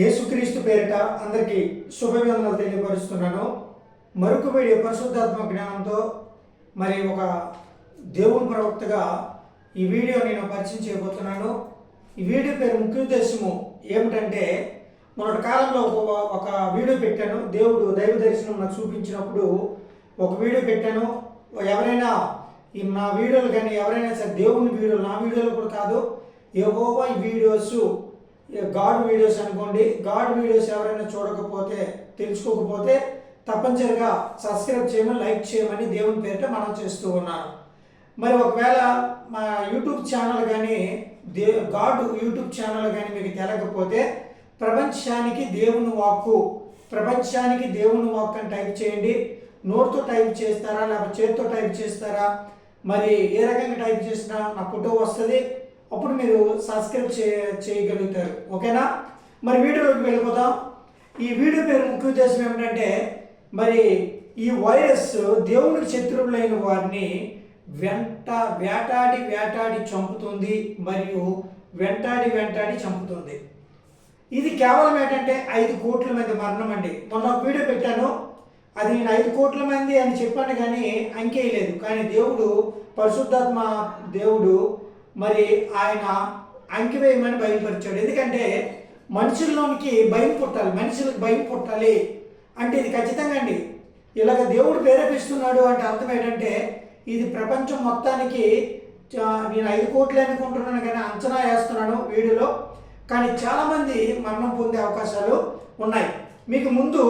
యేసుక్రీస్తు పేరిట అందరికీ శుభవందనాలు తెలియపరుస్తున్నాను. మరొక వీడియో పరిశుద్ధాత్మ జ్ఞానంతో మరి ఒక దేవుని ప్రవక్తగా ఈ వీడియో నేను పరిచయం చేయబోతున్నాను. ఈ వీడియో పేరు ముఖ్య ఉద్దేశము ఏమిటంటే, మొన్నటి కాలంలో ఒక వీడియో పెట్టాను. దేవుడు దైవ దర్శనం నాకు చూపించినప్పుడు ఒక వీడియో పెట్టాను. ఎవరైనా నా వీడియోలు కానీ ఎవరైనా సరే దేవుని వీడియోలు, నా వీడియోలు కూడా కాదు, యెహోవా ఈ వీడియోస్ గాడ్ వీడియోస్ అనుకోండి. గాడ్ వీడియోస్ ఎవరైనా చూడకపోతే, తెలుసుకోకపోతే తప్పనిసరిగా సబ్స్క్రైబ్ చేయమని, లైక్ చేయమని దేవుని పేరిట మనం చేస్తూ ఉన్నాను. మరి ఒకవేళ మా యూట్యూబ్ ఛానల్ కానీ గాడ్ యూట్యూబ్ ఛానల్ కానీ మీకు తెలియకపోతే ప్రపంచానికి దేవుని వాక్కు అని టైప్ చేయండి. నోట్తో టైప్ చేస్తారా లేకపోతే చేతితో టైప్ చేస్తారా, మరి ఏ రకంగా టైప్ చేసినా నా ఫోటో వస్తుంది. అప్పుడు మీరు సబ్స్క్రైబ్ చేయగలుగుతారు. ఓకేనా? మరి వీడియోలోకి వెళ్ళిపోదాం. ఈ వీడియో పేరు ముఖ్య ఉద్దేశం ఏమిటంటే, మరి ఈ వైరస్ దేవునికి శత్రువులైన వారిని వేటాడి చంపుతుంది మరియు వెంటాడి చంపుతుంది. ఇది కేవలం ఏంటంటే 5 కోట్ల మంది మరణం అండి. మొన్న ఒక వీడియో పెట్టాను, అది నేను 5 కోట్ల మంది అని చెప్పాను కానీ అంకేయలేదు. కానీ దేవుడు, పరిశుద్ధాత్మ దేవుడు మరి ఆయన అంకి వేయమని బయలుపరిచాడు. ఎందుకంటే మనుషుల్లోనికి భయం పుట్టాలి, మనుషులకు భయం పుట్టాలి అంటే ఇది ఖచ్చితంగా అండి. ఇలాగ దేవుడు ప్రేరేపిస్తున్నాడు అంటే అర్థం ఏంటంటే, ఇది ప్రపంచం మొత్తానికి నేను 5 కోట్లు అనుకుంటున్నాను కానీ అంచనా వేస్తున్నాను వీడియోలో, కానీ చాలామంది మరణం పొందే అవకాశాలు ఉన్నాయి. మీకు ముందు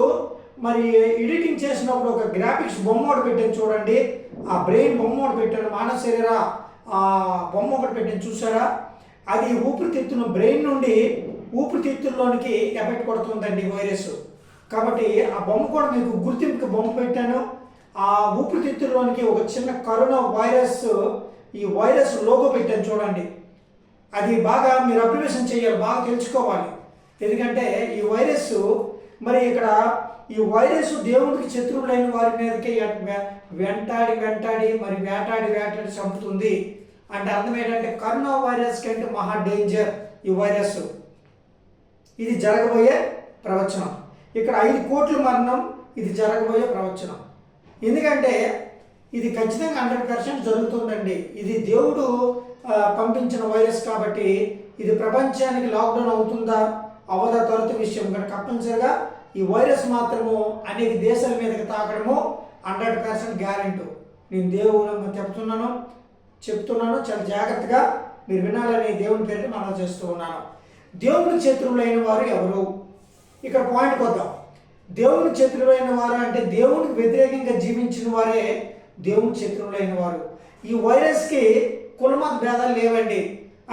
మరి ఎడిటింగ్ చేసినప్పుడు ఒక గ్రాఫిక్స్ బొమ్మ ఒకటి పెట్టాను చూడండి. ఆ బ్రెయిన్ బొమ్మ ఒకటి పెట్టాను, మానవ శరీర బొమ్మ ఒకటి పెట్టాను చూసారా? అది ఊపిరితిత్తును, బ్రెయిన్ నుండి ఊపిరితిత్తుల్లోనికి ఎఫెక్ట్ కొడుతుందండి వైరస్. కాబట్టి ఆ బొమ్మ కూడా మీకు గుర్తింపుకి బొమ్మ పెట్టాను. ఆ ఊపిరితిత్తుల్లోనికి ఒక చిన్న కరోనా వైరస్, ఈ వైరస్ లోగో పెట్టాను చూడండి. అది బాగా మీరు అబ్జర్వేషన్ చేయాలి, బాగా తెలుసుకోవాలి. ఎందుకంటే ఈ వైరస్ మరి ఇక్కడ ఈ వైరస్ దేవుడికి శత్రువులైన వారి మీదకి వెంటాడి మరి వేటాడి చంపుతుంది అంటే అర్థం ఏంటంటే, కరోనా వైరస్ కంటే మహా డేంజర్ ఈ వైరస్. ఇది జరగబోయే ప్రవచనం. ఇక్కడ 5 కోట్ల మరణం, ఇది జరగబోయే ప్రవచనం. ఎందుకంటే ఇది ఖచ్చితంగా 100% జరుగుతుందండి. ఇది దేవుడు పంపించిన వైరస్ కాబట్టి ఇది ప్రపంచానికి లాక్డౌన్ అవుతుందా అవదా తొలత విషయం. కనుక తప్పనిసరిగా ఈ వైరస్ మాత్రము అనేక దేశాల మీదకి తాకడము 100% గ్యారెంటీ. నేను దేవుడు చెప్తున్నాను చాలా జాగ్రత్తగా మీరు వినాలని దేవుని పేరుని మనం చేస్తూ ఉన్నాను. దేవుని శత్రువులైన వారు ఎవరు? ఇక్కడ పాయింట్కి వద్దాం. దేవుని శత్రువులైన వారు అంటే దేవునికి వ్యతిరేకంగా జీవించిన వారే దేవుని శత్రువులైన వారు. ఈ వైరస్కి కులమత భేదాలు లేవండి.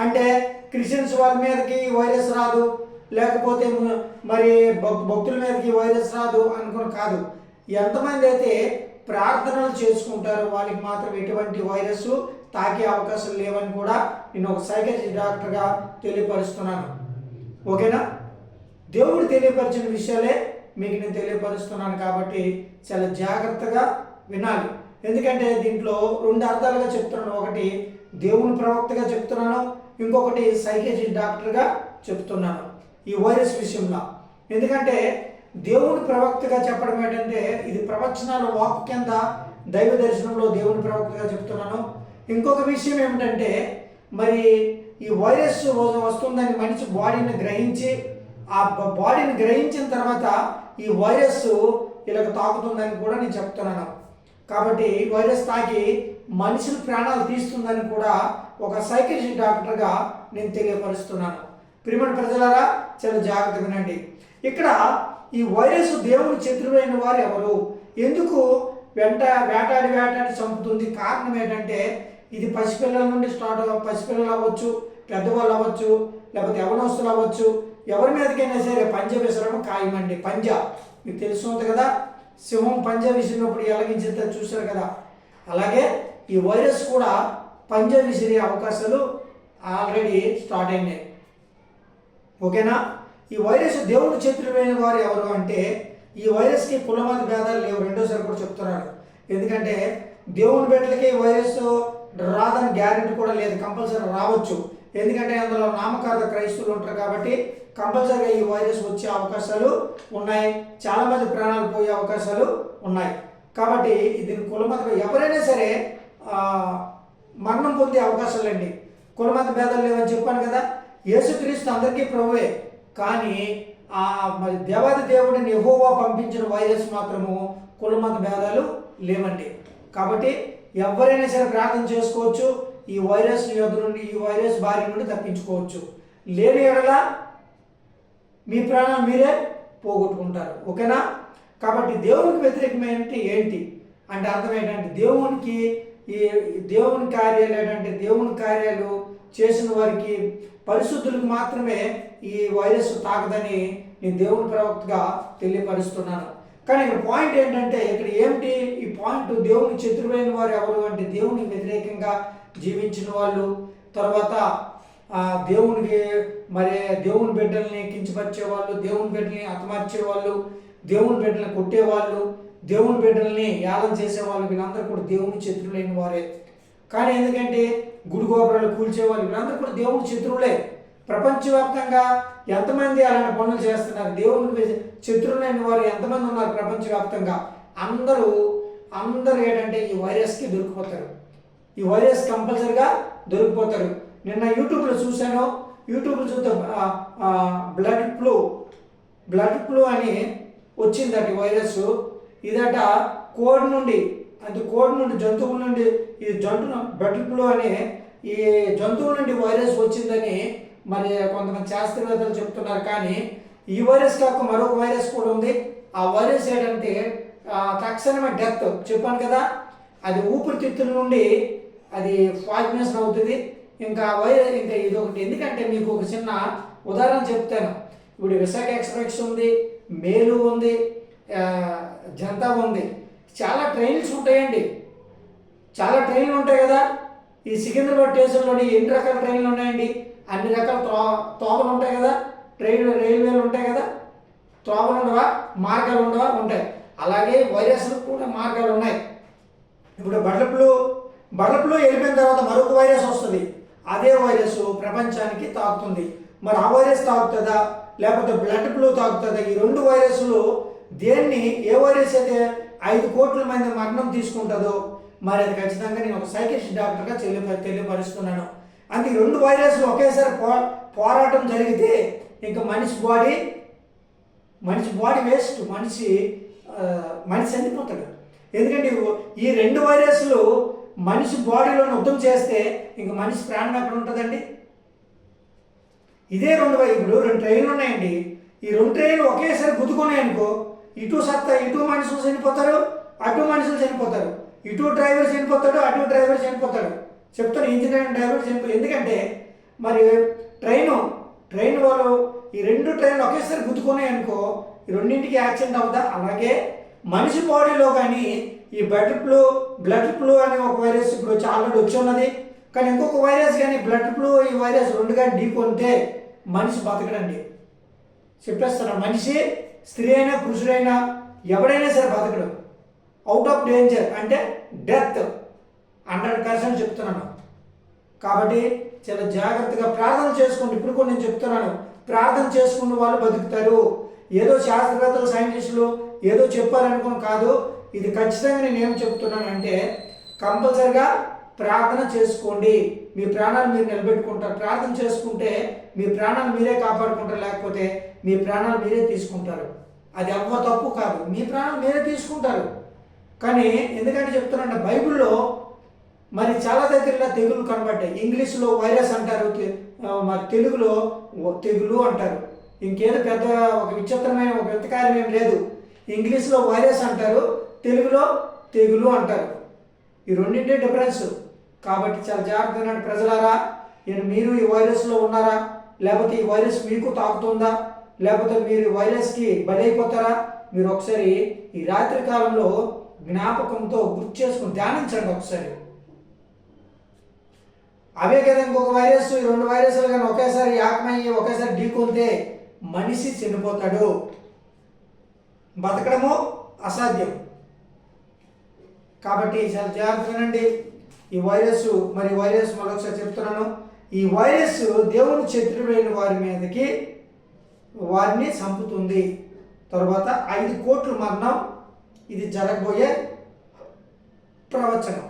అంటే క్రిస్టియన్స్ వాళ్ళ మీదకి వైరస్ రాదు, లేకపోతే మరి భక్తుల మీదకి వైరస్ రాదు అనుకుని కాదు. ఎంతమంది అయితే ప్రార్థనలు చేసుకుంటారో వాళ్ళకి మాత్రం ఎటువంటి వైరస్ తాకే అవకాశం లేవని కూడా నేను ఒక సైకాలజిస్ట్ డాక్టర్గా తెలియపరుస్తున్నాను. ఓకేనా? దేవుడు తెలియపరిచిన విషయాలే మీకు నేను తెలియపరుస్తున్నాను కాబట్టి చాలా జాగ్రత్తగా వినాలి. ఎందుకంటే దీంట్లో 2 అర్థాలుగా చెప్తున్నాను. ఒకటి దేవుని ప్రవక్తగా చెప్తున్నాను, ఇంకొకటి సైకాలజిస్ట్ డాక్టర్గా చెప్తున్నాను ఈ వైరస్ విషయంలో. ఎందుకంటే దేవుని ప్రవక్తగా చెప్పడం ఏంటంటే, ఇది ప్రవచనాల వాక్ కింద దైవ దర్శనంలో దేవుని ప్రవక్తగా చెప్తున్నాను. ఇంకొక విషయం ఏమిటంటే, మరి ఈ వైరస్ వస్తుందని మనిషి బాడీని గ్రహించి, ఆ బాడీని గ్రహించిన తర్వాత ఈ వైరస్ ఇలాగ తాకుతుందని కూడా నేను చెప్తున్నాను. కాబట్టి వైరస్ తాకి మనుషుల ప్రాణాలు తీస్తుందని కూడా ఒక సైకాలజిస్ట్ డాక్టర్గా నేను తెలియపరుస్తున్నాను. ప్రియమైన ప్రజలారా చాలా జాగ్రత్త వినండి. ఇక్కడ ఈ వైరస్ దేవుని శత్రువైన వారు ఎవరు? ఎందుకు వేటాడి చంపుతుంది? కారణం ఏంటంటే, ఇది పసిపిల్లల నుండి పసిపిల్లలు అవ్వచ్చు, పెద్దవాళ్ళు అవ్వచ్చు, లేకపోతే యవనస్తులు అవ్వచ్చు, ఎవరి మీదకైనా సరే పంజా విసరడం ఖాయమండి. పంజా మీకు తెలుస్తుంది కదా, సింహం పంజా విసిరినప్పుడు ఎలాగించేది చూశారు కదా. అలాగే ఈ వైరస్ కూడా పంజా విసిరే అవకాశాలు ఆల్రెడీ స్టార్ట్ అయినాయి. ఓకేనా? ఈ వైరస్ దేవుని శత్రువైన వారు ఎవరు అంటే, ఈ వైరస్కి కులమత భేదాలు లేవు. రెండోసారి కూడా చెప్తున్నాను. ఎందుకంటే దేవుని బిడ్డలకి వైరస్ రాదని గ్యారెంటీ కూడా లేదు, కంపల్సరీ రావచ్చు. ఎందుకంటే అందులో నామకార్థ క్రైస్తవులు ఉంటారు కాబట్టి కంపల్సరీగా ఈ వైరస్ వచ్చే అవకాశాలు ఉన్నాయి, చాలామంది ప్రాణాలు పోయే అవకాశాలు ఉన్నాయి. కాబట్టి దీని కులమత ఎవరైనా సరే మరణం పొందే అవకాశాలండి. కులమత భేదాలు లేవని చెప్పాను కదా. యేసుక్రీస్తు అందరికీ ప్రభువే, కానీ మరి దేవాది దేవుడిని యెహోవా పంపించిన వైరస్ మాత్రము కులమత భేదాలు లేవండి. కాబట్టి ఎవరైనా సరే ప్రార్థన చేసుకోవచ్చు, ఈ వైరస్ యొద్ద నుండి, ఈ వైరస్ బారి నుండి తప్పించుకోవచ్చు. లేని ఎడల మీ ప్రాణాలు మీరే పోగొట్టుకుంటారు. ఓకేనా? కాబట్టి దేవునికి వ్యతిరేకమైన ఏంటి అంటే అర్థం ఏంటంటే దేవుని కార్యాలు ఏంటంటే దేవుని కార్యాలు చేసిన వారికి పరిశుద్ధులకు మాత్రమే ఈ వైరస్ తాకదని నేను దేవుని ప్రవక్తగా తెలియపరుస్తున్నాను. కానీ ఇక్కడ పాయింట్ ఏంటంటే ఇక్కడ ఏమిటి ఈ పాయింట్? దేవునికి శత్రువైన వారు ఎవరు అంటే దేవునికి వ్యతిరేకంగా జీవించిన వాళ్ళు, తర్వాత దేవునికి మరి దేవుని బిడ్డల్ని కించపరిచే వాళ్ళు, దేవుని బిడ్డల్ని హతమార్చే వాళ్ళు, దేవుని బిడ్డల్ని కొట్టేవాళ్ళు, దేవుని బిడ్డల్ని యాగం చేసేవాళ్ళు, వీళ్ళందరూ కూడా దేవుని శత్రువులైన వారే. కానీ ఎందుకంటే గుడి గోపురాలు కూల్చేవాళ్ళు, వీళ్ళందరూ కూడా దేవుని శత్రువులే. ప్రపంచవ్యాప్తంగా ఎంతమంది అలాంటి పనులు చేస్తున్నారు? దేవునికి శత్రువులైన వారు ఎంతమంది ఉన్నారు ప్రపంచవ్యాప్తంగా? అందరూ ఏంటంటే ఈ వైరస్కి దొరికిపోతారు. ఈ వైరస్ కంపల్సరిగా దొరికిపోతారు. నిన్న యూట్యూబ్లో చూశాను, యూట్యూబ్లో చూస్తే బ్లడ్ ఫ్లూ అని వచ్చిందట వైరస్. ఇదట కోడి నుండి జంతువుల నుండి ఈ బ్లడ్ ఫ్లూ అనే ఈ జంతువుల నుండి వైరస్ వచ్చిందని మరి కొంతమంది శాస్త్రవేత్తలు చెప్తున్నారు. కానీ ఈ వైరస్ కాక మరొక వైరస్ కూడా ఉంది. ఆ వైరస్ ఏంటంటే తక్షణమే డెత్. చెప్పాను కదా, అది ఊపిరితిత్తుల నుండి అది ఫార్మినేషన్ అవుతుంది. ఇంకా ఇది ఒకటి. ఎందుకంటే మీకు ఒక చిన్న ఉదాహరణ చెప్తాను. ఇప్పుడు విశాఖ ఎక్స్ప్రెస్ ఉంది, మేలు ఉంది, జనతా ఉంది. చాలా ట్రైన్స్ ఉంటాయండి, చాలా ట్రైన్లు ఉంటాయి కదా. ఈ సికింద్రాబాద్ స్టేషన్లోని ఎన్ని రకాల ట్రైన్లు ఉన్నాయండి? అన్ని రకాల తోవలు ఉంటాయి కదా, రైల్వేలు ఉంటాయి కదా. తోవలు ఉండవా? మార్గాలు ఉండవా? ఉంటాయి. అలాగే వైరస్లకు కూడా మార్గాలు ఉన్నాయి. ఇప్పుడు బర్డ్ల ఫ్లూ వెళ్ళిపోయిన తర్వాత మరొక వైరస్ వస్తుంది. అదే వైరస్ ప్రపంచానికి తాకుతుంది. మరి ఆ వైరస్ తాకుతుందా లేకపోతే బ్లడ్ ఫ్లూ తాకుతుందా? ఈ రెండు వైరస్లు ఏ వైరస్ అయితే 5 కోట్ల మంది మరణం తీసుకుంటుందో మరి అది ఖచ్చితంగా నేను ఒక సైకియాట్రిస్ట్ డాక్టర్గా తెలియపరుస్తున్నాను. అంటే ఈ రెండు వైరస్లు ఒకేసారి పోరాటం జరిగితే ఇంకా మనిషి బాడీ వేస్ట్, మనిషి చనిపోతాడు. ఎందుకంటే ఈ రెండు వైరస్లు మనిషి బాడీలో యుద్ధం చేస్తే ఇంక మనిషి ప్రాణం ఎక్కడ ఉంటుందండి? ఇదే ఇప్పుడు 2 ట్రైన్లు ఉన్నాయండి. ఈ 2 ట్రైన్లు ఒకేసారి గుద్దుకున్నాయనుకో, ఇటు మనుషులు చనిపోతారు, అటు మనుషులు చనిపోతారు. ఇటు డ్రైవర్ చనిపోతాడు, అటు డ్రైవర్ చనిపోతాడు. చెప్తాను, ఇంజనీర్ డ్రైవర్ చనిపోతాడు. ఎందుకంటే మరి ట్రైన్ వాళ్ళు ఈ 2 ట్రైన్లు ఒకేసారి గుద్దుకున్నాయనుకో, ఈ రెండింటికి యాక్సిడెంట్ అవుతా. అలాగే మనిషి బాడీలో కానీ ఈ బ్లడ్ ఫ్లూ అనే ఒక వైరస్ ఇప్పుడు ఆల్రెడీ వచ్చి ఉన్నది. కానీ ఇంకొక వైరస్ కానీ బ్లడ్ ఫ్లూ ఈ వైరస్ 2 కానీ ఢీకొంటే మనిషి బతకడండి. చెప్పేస్తాను, మనిషి స్త్రీ అయినా పురుషుడైనా ఎవడైనా సరే బతకడం. అవుట్ ఆఫ్ డేంజర్ అంటే డెత్ 100% చెప్తున్నాను. కాబట్టి చాలా జాగ్రత్తగా ప్రార్థన చేసుకుంటూ, ఇప్పుడు కూడా నేను చెప్తున్నాను, ప్రార్థన చేసుకున్న వాళ్ళు బతుకుతారు. ఏదో శాస్త్రవేత్తలు, సైంటిస్టులు ఏదో చెప్పారనుకుని కాదు. ఇది ఖచ్చితంగా నేను ఏం చెప్తున్నానంటే కంపల్సరిగా ప్రార్థన చేసుకోండి. మీ ప్రాణాలు మీరు నిలబెట్టుకుంటారు. ప్రార్థన చేసుకుంటే మీ ప్రాణాలు మీరే కాపాడుకుంటారు, లేకపోతే మీ ప్రాణాలు మీరే తీసుకుంటారు. అది అవ్వ తప్పు కాదు, మీ ప్రాణాలు మీరే తీసుకుంటారు. కానీ ఎందుకంటే చెప్తున్నానంటే బైబిల్లో మరి చాలా దగ్గరలో తెగులు కనబడ్డాయి. ఇంగ్లీష్లో వైరస్ అంటారు, మరి తెలుగులో తెగులు అంటారు. ఇంకేదో పెద్ద ఒక విచిత్రమైన ఒక వింతకార్యం ఏం లేదు. ఇంగ్లీష్లో వైరస్ అంటారు, తెలుగులో తెగులు అంటారు. ఈ రెండింటి డిఫరెన్స్. కాబట్టి చాలా జాగ్రత్తగా ప్రజలారా, మీరు ఈ వైరస్లో ఉన్నారా, లేకపోతే ఈ వైరస్ మీకు తాకుతుందా, లేకపోతే మీరు వైరస్కి బలైపోతారా? మీరు ఒకసారి ఈ రాత్రి కాలంలో జ్ఞాపకంతో గుర్తు చేసుకుని ధ్యానించండి ఒకసారి. అవే కదా ఇంకొక వైరస్, ఈ 2 వైరస్లు కానీ ఒకేసారి ఏకమయ్యి ఒకేసారి ఢీకొంటే మనిషి చనిపోతాడు, బతకడము అసాధ్యం. కాబట్టి చాలా జాగ్రత్తగానండి. ఈ వైరస్ మరొకసారి చెప్తున్నాను, ఈ వైరస్ దేవుని శత్రువైన వారి మీదకి వారిని చంపుతుంది. తర్వాత 5 కోట్ల మరణం ఇది జరగబోయే ప్రవచనం.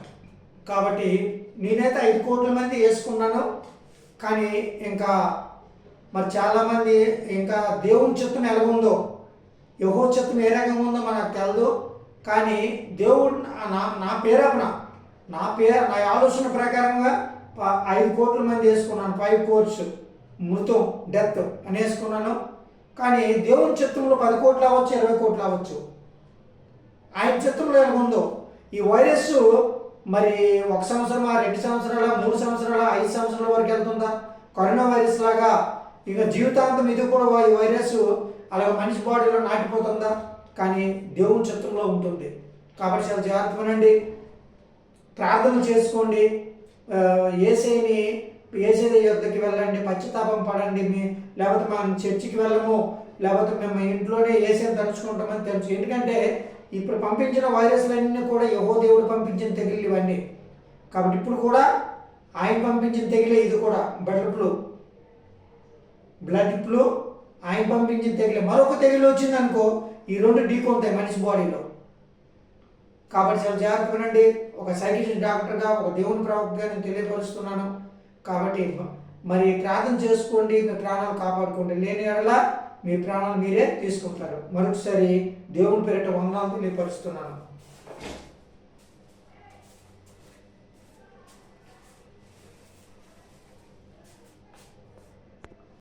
కాబట్టి నేనైతే 5 కోట్ల మంది వేసుకున్నాను. కానీ ఇంకా మరి చాలామంది ఇంకా దేవుని చిత్తం ఎలాగుందో, యెహోవా చిత్తం ఏ రకంగా ఉందో మనకు తెలదు. కానీ దేవుడు నా పేరాపన నా ఆలోచన ప్రకారంగా 5 కోట్ల మంది వేసుకున్నాను. 5 కోట్స్ మృతం, డెత్ అని వేసుకున్నాను. కానీ దేవుని చిత్తంలో 10 కోట్లు అవ్వచ్చు, 20 కోట్లు అవ్వచ్చు. ఆయన చిత్తంలో ఎలాగుందో ఈ వైరస్ మరి 1 సంవత్సరమా, 2 సంవత్సరాల, 3 సంవత్సరాల, 5 సంవత్సరాల వరకు వెళ్తుందా? కరోనా వైరస్ లాగా ఇక జీవితాంతం ఇది కూడా ఈ వైరస్ అలాగ మనిషి బాడీలో నాటిపోతుందా? కానీ దేవుని చిత్తంలో ఉంటుంది. కాబట్టి చాలా జాగ్రత్తగానండి, ప్రార్థన చేసుకోండి, యేసయ్య యొద్దకి వెళ్ళండి, పశ్చాత్తాపం పడండి. లేకపోతే మనం చర్చికి వెళ్ళము, లేకపోతే మేము ఇంట్లోనే యేసయ్యని తలుచుకుంటామని తెలుసు. ఎందుకంటే ఇప్పుడు పంపించిన వైరస్లన్నీ కూడా యెహోవా దేవుడు పంపించిన తెగుళ్ళు ఇవన్నీ. కాబట్టి ఇప్పుడు కూడా ఆయన పంపించిన తెగులే ఇది కూడా. బ్లడ్ ఫ్లూ ఆయన పంపించిన తెగులే. మరొక తెగులు వచ్చింది అనుకో, ఈ 2 ఢీకొంటాయి మనిషి బాడీలో. కాబట్టి చాలా జాగ్రత్త వినండి. ఒక సైకియాట్రిస్ట్ డాక్టర్గా, ఒక దేవుని ప్రవక్తగా నేను తెలియపరుస్తున్నాను. కాబట్టి మరి ప్రార్థన చేసుకోండి, మీ ప్రాణాలు కాపాడుకోండి. లేని ఎడల మీ ప్రాణాలు మీరే తీసుకుంటారు. మరొకసారి దేవుని పేరిట వందనాలు తెలియపరుస్తున్నాను.